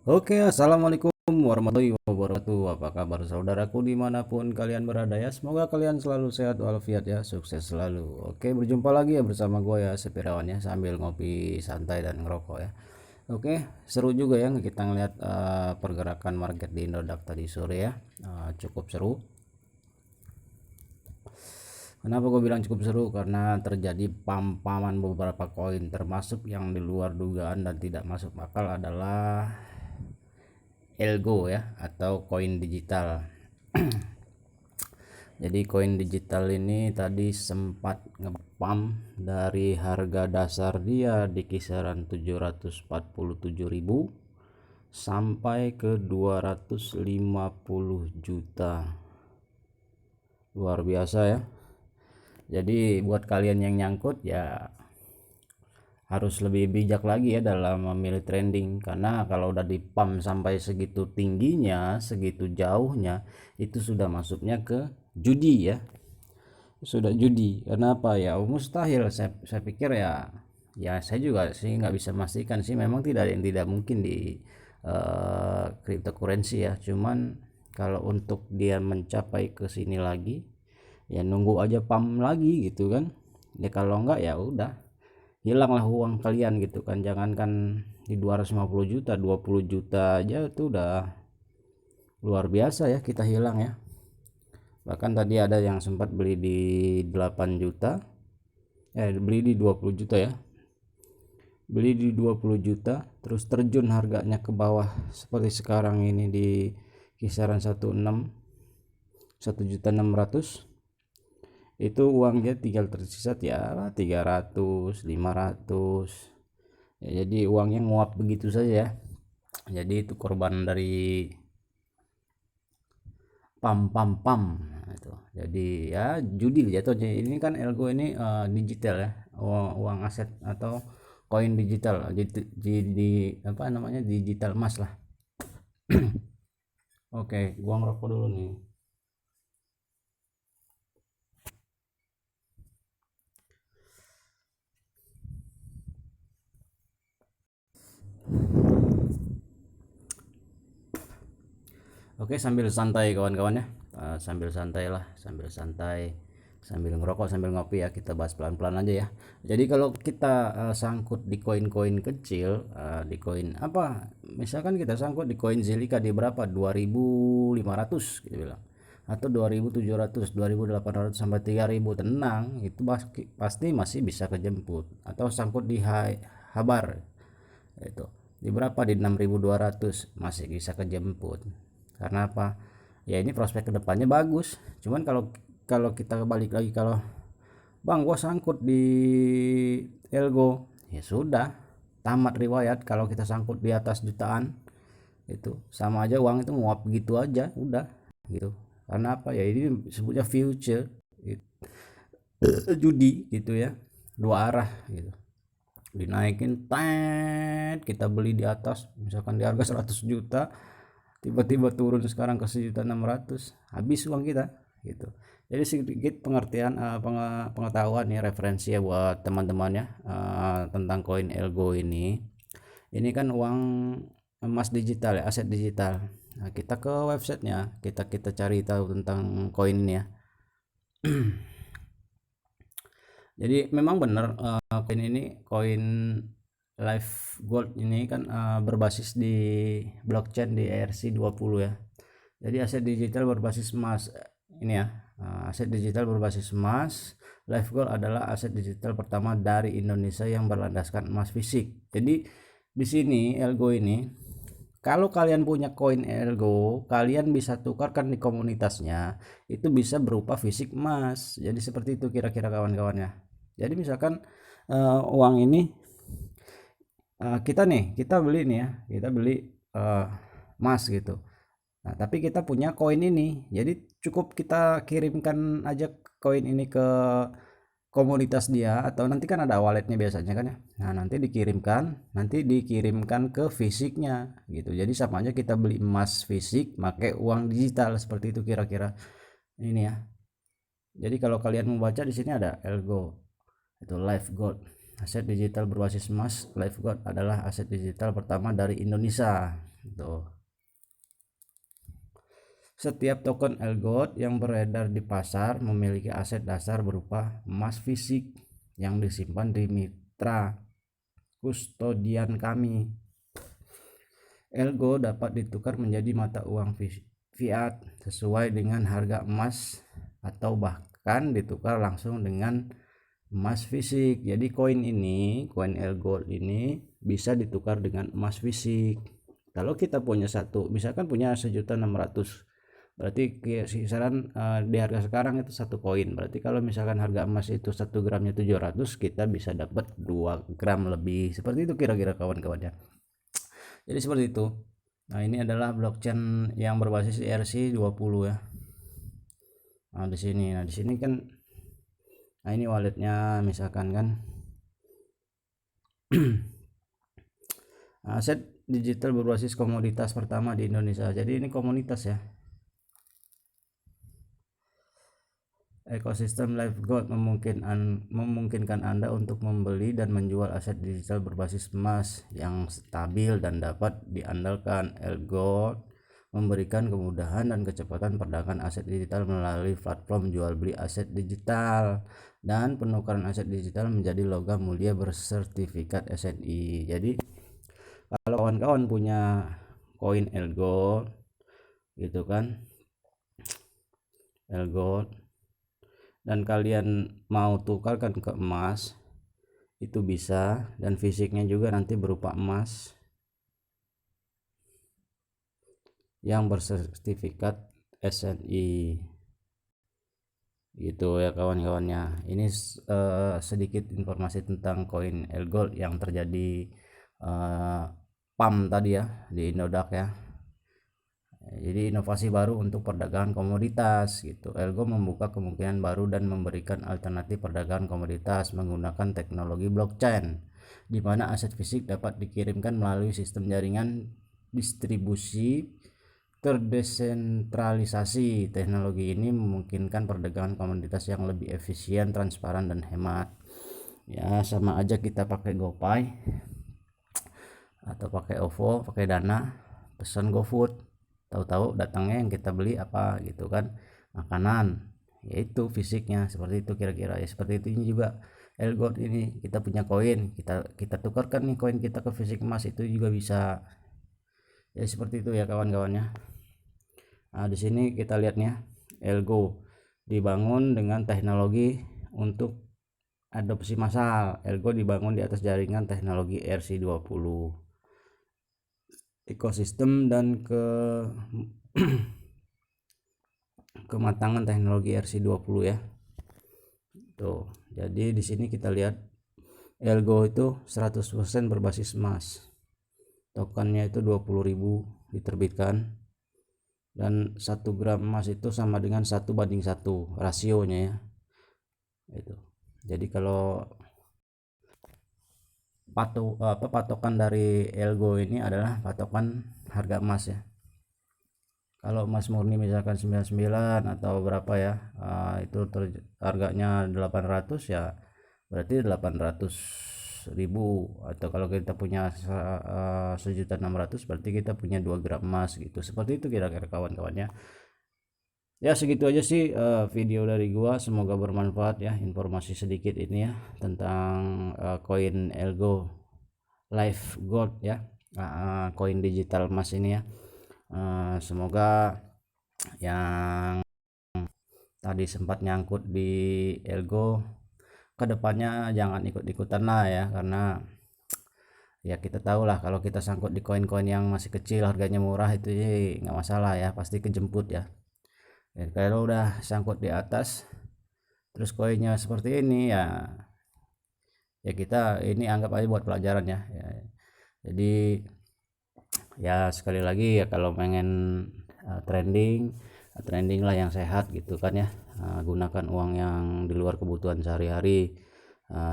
Oke, assalamualaikum warahmatullahi wabarakatuh. Apa kabar saudaraku dimanapun kalian berada ya? Semoga kalian selalu sehat walafiat ya, sukses selalu. Oke, berjumpa lagi ya bersama gue ya, Sepirawan ya, sambil ngopi santai dan ngerokok ya. Oke, seru juga ya kita ngeliat pergerakan market di Indodax tadi sore ya. Cukup seru. Kenapa gue bilang cukup seru? Karena terjadi pam-paman beberapa koin, termasuk yang di luar dugaan dan tidak masuk akal adalah Elgo ya, atau koin digital. Jadi koin digital ini tadi sempat ngepam dari harga dasar dia di kisaran 747.000 sampai ke 250 juta. Luar biasa ya. Jadi buat kalian yang nyangkut ya harus lebih bijak lagi ya dalam memilih trending, karena kalau udah di pump sampai segitu tingginya, segitu jauhnya, itu sudah masuknya ke judi ya, sudah judi. Kenapa ya? Mustahil, saya pikir ya saya juga sih nggak bisa memastikan sih, memang tidak ada yang tidak mungkin di cryptocurrency ya, cuman kalau untuk dia mencapai ke sini lagi ya nunggu aja pump lagi gitu kan ya. Kalau enggak ya udah hilanglah uang kalian gitu kan. Jangankan di 250 juta, 20 juta aja itu udah luar biasa ya kita hilang ya. Bahkan tadi ada yang sempat beli di 8 juta, beli di 20 juta ya, beli di 20 juta terus terjun harganya ke bawah seperti sekarang ini di kisaran 1,6 juta, itu uangnya tinggal tersisa ya 300 500 ya. Jadi uangnya nguap begitu saja ya. Jadi itu korban dari pam pam pam. Nah, itu jadi ya judi jatuhnya. Ini kan Elgo ini digital ya, uang aset atau koin digital, di apa namanya, digital emas lah. Oke, gua ngerokok dulu nih. Oke, sambil santai kawan-kawan ya. Sambil santai lah, sambil santai, sambil ngerokok, sambil ngopi ya. Kita bahas pelan-pelan aja ya. Jadi kalau kita sangkut di koin-koin kecil, di koin apa? Misalkan kita sangkut di koin Zilliqa di berapa? 2.500 gitu bilang. Atau 2.700, 2.800 sampai 3.000, tenang, itu pasti masih bisa kejemput. Atau sangkut di Habar itu di berapa, di 6.200 masih bisa kejemput. Karena apa ya, ini prospek kedepannya bagus. Cuman kalau kalau kita balik lagi, kalau bang gua sangkut di Elgo, ya sudah tamat riwayat. Kalau kita sangkut di atas jutaan itu sama aja, uang itu nguap gitu aja udah gitu. Karena apa ya, ini sebutnya future gitu. Judi gitu ya, dua arah gitu. Dinaikin tet, kita beli di atas misalkan di harga 100 juta, tiba-tiba turun sekarang ke 1.600.000, habis uang kita gitu. Jadi sedikit pengertian, pengetahuan ya, referensi ya buat teman-teman ya, tentang koin Elgo ini kan uang emas digital ya, aset digital. Nah, kita ke websitenya, kita cari tahu tentang koin ini ya. Jadi memang benar, koin ini, koin Live Gold ini kan berbasis di blockchain di ERC20 ya. Jadi aset digital berbasis emas ini ya. Aset digital berbasis emas. Live Gold adalah aset digital pertama dari Indonesia yang berlandaskan emas fisik. Jadi di sini Elgo ini, kalau kalian punya koin Elgo, kalian bisa tukarkan di komunitasnya, itu bisa berupa fisik emas. Jadi seperti itu kira-kira kawan-kawannya. Jadi misalkan uang ini, kita beli nih ya, kita beli emas gitu. Nah, tapi kita punya koin ini, jadi cukup kita kirimkan aja koin ini ke komunitas dia, atau nanti kan ada walletnya biasanya kan ya. Nah, nanti dikirimkan ke fisiknya gitu. Jadi sama aja kita beli emas fisik pakai uang digital, seperti itu kira-kira ini ya. Jadi kalau kalian membaca di sini ada Elgo, itu Live Gold. Aset digital berbasis emas LifeGold adalah aset digital pertama dari Indonesia. Tuh. Setiap token LGold yang beredar di pasar memiliki aset dasar berupa emas fisik yang disimpan di mitra kustodian kami. LGold dapat ditukar menjadi mata uang fiat sesuai dengan harga emas atau bahkan ditukar langsung dengan emas fisik. Jadi koin LGold ini bisa ditukar dengan emas fisik. Kalau kita punya satu, misalkan punya 1.600.000, berarti kisaran di harga sekarang itu satu koin. Berarti kalau misalkan harga emas itu 1 gramnya 700, kita bisa dapat 2 gram lebih. Seperti itu kira-kira kawan-kawannya. Jadi seperti itu. Nah, ini adalah blockchain yang berbasis ERC20 ya. Nah, di sini kan, nah ini walletnya misalkan kan. Aset digital berbasis komoditas pertama di Indonesia. Jadi ini komunitas ya. Ekosistem LifeGold memungkinkan Anda untuk membeli dan menjual aset digital berbasis emas yang stabil dan dapat diandalkan. LGold memberikan kemudahan dan kecepatan perdagangan aset digital melalui platform jual beli aset digital dan penukaran aset digital menjadi logam mulia bersertifikat SNI. Jadi kalau kawan-kawan punya koin LGold gitu kan, LGold, dan kalian mau tukarkan ke emas, itu bisa, dan fisiknya juga nanti berupa emas yang bersertifikat SNI gitu ya kawan-kawannya. Ini sedikit informasi tentang koin LGold yang terjadi PAM tadi ya di Indodax ya. Jadi inovasi baru untuk perdagangan komoditas gitu. Elgo membuka kemungkinan baru dan memberikan alternatif perdagangan komoditas menggunakan teknologi blockchain, di mana aset fisik dapat dikirimkan melalui sistem jaringan distribusi terdesentralisasi. Teknologi ini memungkinkan perdagangan komoditas yang lebih efisien, transparan, dan hemat. Ya, sama aja kita pakai GoPay atau pakai OVO, pakai Dana, pesan GoFood. Tahu-tahu datangnya yang kita beli apa gitu kan, makanan, yaitu fisiknya. Seperti itu kira-kira ya. Seperti itu ini juga LGold ini, kita punya koin, kita tukarkan nih koin kita ke fisik emas, itu juga bisa ya. Seperti itu ya kawan-kawannya. Nah, di sini kita lihatnya Elgo dibangun dengan teknologi untuk adopsi massal. Elgo dibangun di atas jaringan teknologi ERC20, ekosistem dan kematangan teknologi ERC20 ya. Tuh, jadi di sini kita lihat Elgo itu 100% berbasis emas. Tokennya itu 20.000 diterbitkan, dan 1 gram emas itu sama dengan 1:1 rasionya ya. Itu. Jadi kalau patokan dari Elgo ini adalah patokan harga emas ya. Kalau emas murni misalkan 99 atau berapa ya, itu harganya 800 ya, berarti 800.000. Atau kalau kita punya 1.600.000 berarti kita punya 2 gram emas gitu. Seperti itu kira-kira kawan-kawannya. Ya segitu aja sih video dari gua, semoga bermanfaat ya informasi sedikit ini ya tentang koin Elgo LifeGold ya, koin digital emas ini ya. Semoga yang tadi sempat nyangkut di Elgo kedepannya jangan ikut-ikutan lah ya, karena ya kita tahu lah kalau kita sangkut di koin-koin yang masih kecil harganya murah itu sih nggak masalah ya, pasti kejemput ya. Kalau udah sangkut di atas terus koinnya seperti ini ya, kita ini anggap aja buat pelajaran ya. Jadi ya sekali lagi ya, kalau pengen trending lah yang sehat gitu kan ya, gunakan uang yang di luar kebutuhan sehari-hari.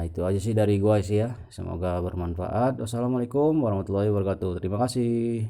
Itu aja sih dari gua sih ya, semoga bermanfaat. Wassalamualaikum warahmatullahi wabarakatuh. Terima kasih.